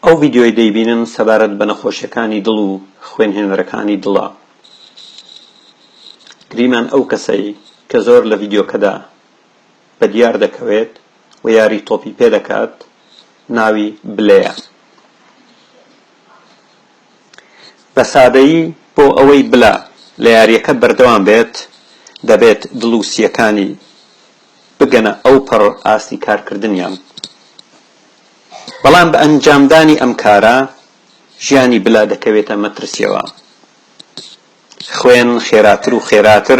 ئەو ڤیدیۆی دەیبینن سەبارەت بە نەخۆشیەکانی دڵ و خوێنهێنەرەکانی دڵە. گریمان ئەو کەسەی کە زۆر لە ڤیدیۆکەدا بەدیار دەکەوێت و یاری تۆپی پێدەکات ناوی بلەیە. بە سادەیی بۆ ئەوەی بلا لە یاریەکە بەردەوام بێت دەبێت دڵوسیەکانی بگەنە ئەو پەڕ ئاستی کارکردنیان. بەڵام بە ئەنجامدانی ئەم کارە ژیانی بلا دەکەوێتە مەترسیەوە. خوێن خێراتر و خێراتر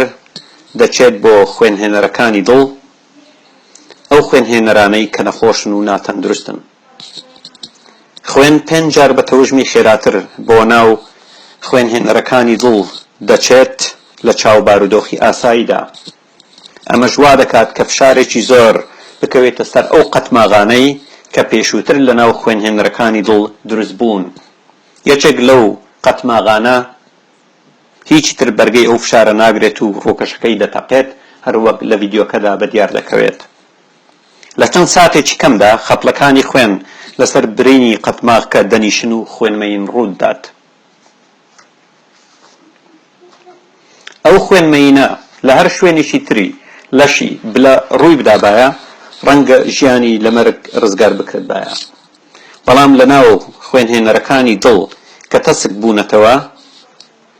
دەچێت بۆ خوێنهێنەرەکانی دڵ، ئەو خوێنهێنەرانەی کە نەخۆشن و ناتەندروستن. خوێن 5 جار بە تەوژمی خێراتر بۆ ناو خوێنهێنەرەکانی دڵ دەچێت لە چاو بارودۆخی ئاساییدا. ئەمەش وا دەکات کە فشارێکی زۆر بکەوێتە سەر ئەو قەتماغانەی کە پێشووتر لە ناو خوێنهێنەرەکانی دڵ دروست بوون. یەکێک لەو قەتماغانە هیچی تر بەرگەی ئەو فشارە ناگرێت و ڕۆکەشەکەی دەتەقێت، هەروەک لە ڤیدیۆکەدا بەدیار دەکەوێت. لە چەند ساتێکی کەمدا خەپڵەکانی خوێن لەسەر برینی قەتماغکە دەنیشن و خوێنمەین ڕوودات. ئەو خوێنمەینە لە هەر شوێنێکی تری لەشی بلە ڕووی بدابایە ڕەنگە ژیانی لە مەرگ ڕزگار بکرێت بایە. بەڵام لە ناو خوێنهێنەرەکانی دڵ کە تەسک بوونەتەوە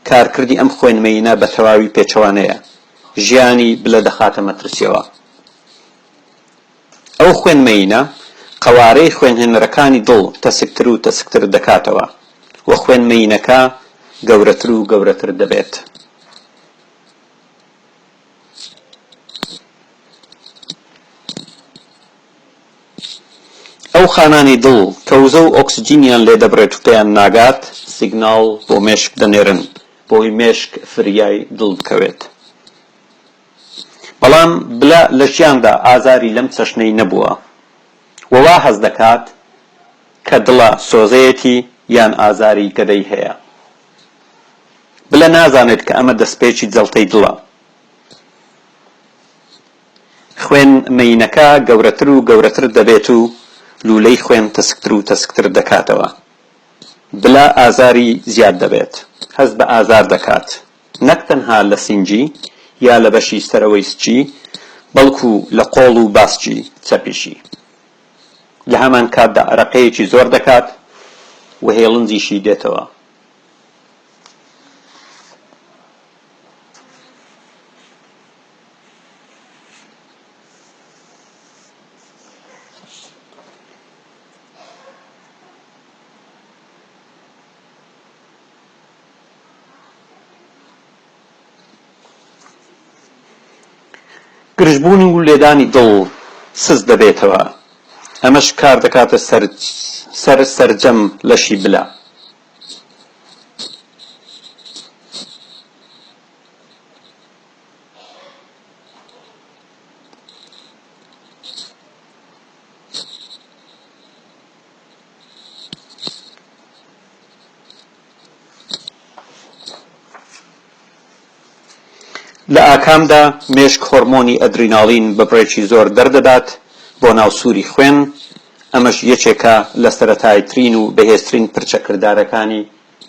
کارکردی ئەم خوێنمەینە بە تەواوی پێچەوانەیە، ژیانی بلە دەخاتە مەترسیەوە. ئەو خوێنمەینە قەوارەی خوێنهێنەرەکانی دڵ تەسکتر و تەسکتر دەکاتەوە و خوێنمەینەکە گەورەتر و گەورەتر دەبێت. ئەو خانانی دڵ کە وزە و ئۆکسجینیان لێ دەبڕێت و پێیان ناگات سیگناڵ بۆ مێشک دەنێرن بۆی مێشک فریای دڵ بکەوێت. بەڵام بلا لە ژیاندا ئازاری لەم چەشنەی نەبووە و وا هەز دەکات کە دڵە سۆزەیەتی یان ئازاری گەدەی هەیە. بلا نازانێت کە ئەمە دەستپێکی جەڵتەی دڵە. خوێنمەینەکە گەورەتر و گەورەتر دەبێت و لولەی خوێن تەسکتر و تەسکتر دەکاتەوە. بلا ئازاری زیاد دەبێت، هەست بە ئازار دەکات، نەک تەنها لە سینجی یا لە بەشی سەرەوەی سچی بەڵکو لە قۆڵ و باسکی چەپیشی. لە هەمان کاتدا عەرەقەیەکی زۆر دەکات و هێڵنجیشی دێتەوە. گرژبوونی و لێدانی دڵ سز دەبێتەوە، ئەمەش کار دەکاتە سەر سەرجەم لەشی بلا. لە ئاکامدا مێشک هۆرمۆنی ئەدریناڵین بە بڕێکی زۆر دەردەدات بۆ ناو سووری خوێن، ئەمەش یەکێکە لە سەرەتایترین و بەهێزترین پرچەکردارەکانی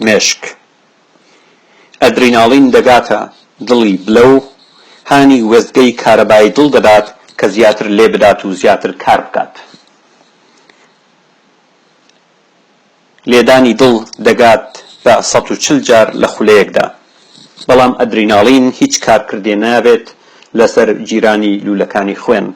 مێشک. ئەدریناڵین دەگاتە دڵی بلە و هانی وێستگەی کارەبای دڵ دەدات کە زیاتر لێ بدات و زیاتر کار بکات. لێدانی دڵ دەگات بە 140 جار لە خولەیەکدا، بەڵام ئەدریناڵین هیچ کارکردێ نابێت لەسەر جیرانی لولەکانی خوێن.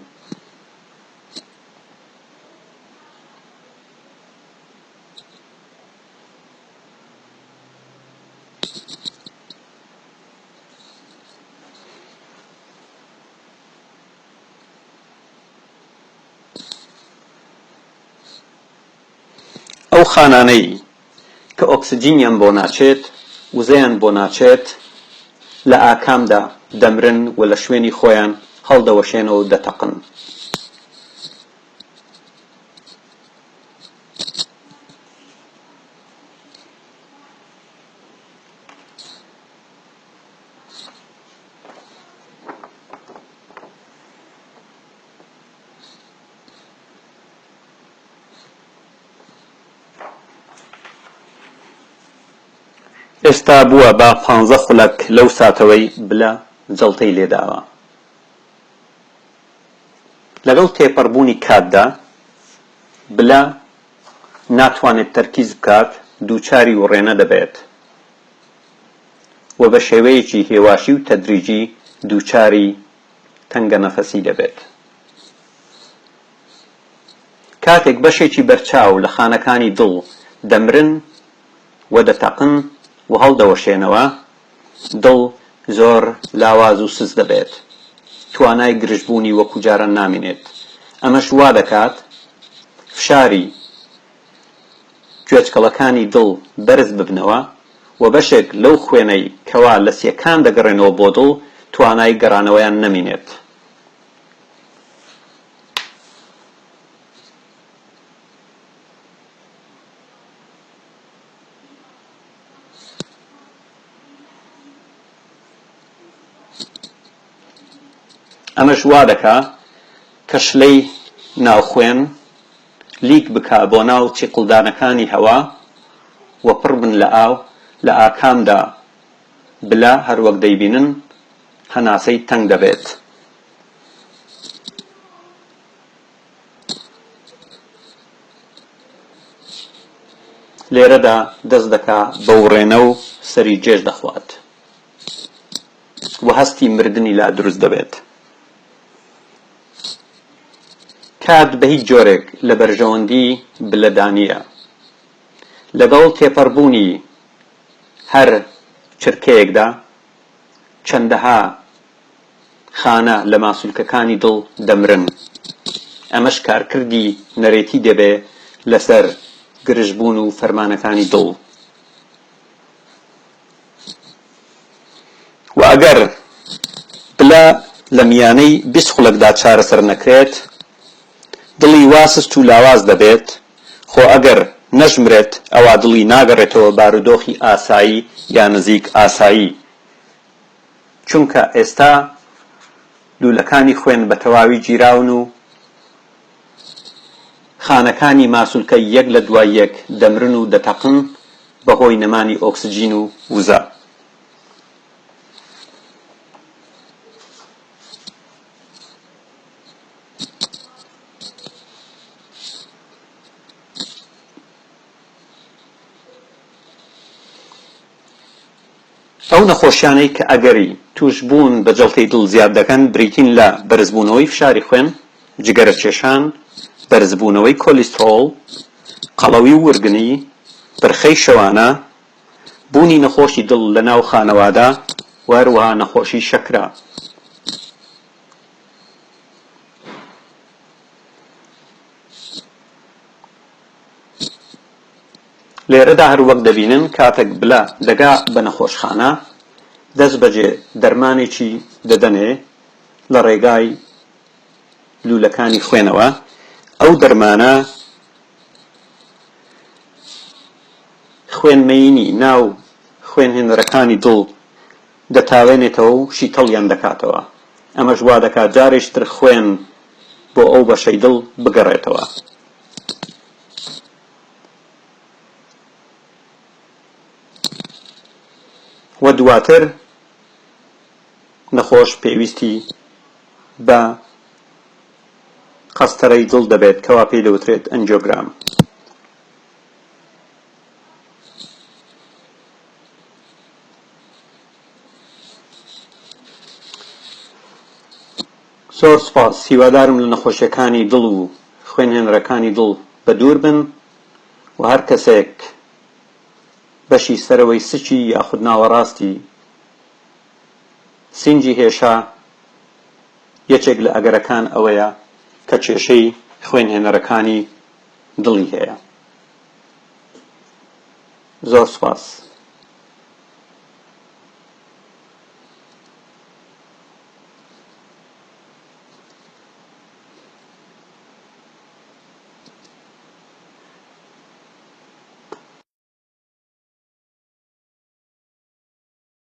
ئەو خانانەی کە ئۆکسجینیان بۆ ناچێت وزەیان بۆ ناچێت لە ئاکامدا دەمرن و لە شوێنی خۆیان هەڵدەوەشێنەوە و دەتەقن. ئێستا بووە بە 15 خولەک لەو ساتەوەی بلە جەڵتەی لێداوە. لەگەڵ تێپەڕبوونی کاتدا بلە ناتوانێت تەرکیز بکات، دووچاری وڕێنە دەبێت و بە شێوەیەکی هێواشی و تەدریجی دووچاری تەنگە نەفەسی دەبێت. کاتێک بەشێکی بەرچاو لە خانەکانی دڵ دەمرن و دەتەقن و هەڵدەوەشێنەوە، دڵ زۆر لاواز و سز دەبێت، توانای گرژبوونی وەکو جاران نامێنێت. ئەمەش وا دەکات فشاری گوێچکەڵەکانی دڵ بەرز ببنەوە و بەشێک لەو خوێنەی کەوا لە سیەکان دەگەڕێنەوە بۆ دڵ توانای گەڕانەوەیان نەمێنێت. ئەمەش وا دەکا کە شلەی ناوخوێن لیک بکا بۆ ناو چیقڵدانەکانی هەوا و پڕ بن لە ئاو. لە ئاکامدا بلە هەروەک دەیبینن هەناسەی تەنگ دەبێت. لێرەدا دەست دەکا بە وڕێنە و سەری جێش دەخوات و هەستی مردنی لا دروست دەبێت. کات بە هیچ جۆرێک لە بەرژەوەندی بلەدانیە. لەگەڵ تێپەڕبوونی هەر چرکەیەکدا چەندەها خانە لە ماسوولکەکانی دڵ دەمرن. ئەمەش کارکردی نەرێتی دەبێ لەسەر گرژبوون و فەرمانەکانی دڵ. و ئەگەر بلە لە میانەی 20 خولەکدا چارەسەر نەکرێت، دڵی واسست و لاواز دەبێت. خۆ ئەگەر نەژمرێت ئەوا دڵی ناگەڕێتەوە بارودۆخی ئاسایی یا نزیک ئاسایی، چونکە ئێستا لولەکانی خوێن بە تەواوی گیراون و خانەکانی ماسوولکە یەک لە دوای یەک دەمرن و دەتەقن بەهۆی نەمانی ئۆکسجین و وزە. ئەو نەخۆشیانەی کە ئەگەری توش بوون بە جەڵتەی دڵ زیاد دەکەن بریتین لە بەرزبوونەوەی فشاری خوێن، جگەرە کێشان، بەرزبوونەوەی کۆلیسترۆڵ، قەڵەوی و ورگنی، پرخەی شەوانە، بوونی نەخۆشی دڵ لە ناو خانەوادا و هەروەها نەخۆشی شەکرە. لێرەدا هەروەک دەبینن کاتێک بلە دەگا بە نەخۆشخانە، دەست بەجێ دەرمانێکی دەدەنێ لە ڕێگای لولەکانی خوێنەوە. ئەو دەرمانە خوێنمەینی ناو خوێنهێنەرەکانی دڵ دەتاوێنێتەوە و شیتەڵیان دەکاتەوە. ئەمەش وا دەکات جارێشتر خوێن بۆ ئەو بەشەی دڵ بگەڕێتەوە. و دواتر نەخۆش پێویستی بە قەستەرەی دڵ دەبێت کەوا پێی دەوترێت ئەنجیۆگرام. زۆر سوپاس. هیوادارم لە نەخۆشیەکانی دڵ و خوێنهێنەرەکانی دڵ بە دوور بن و هەر کەسێک بەشی سەرەوەی سچی یاخود ناوەڕاستی سینجی هێشا یەکێک لە ئەگەرەکان ئەوەیە کە کێشەی خوێنهێنەرەکانی دڵی هەیە. زۆر سوپاس.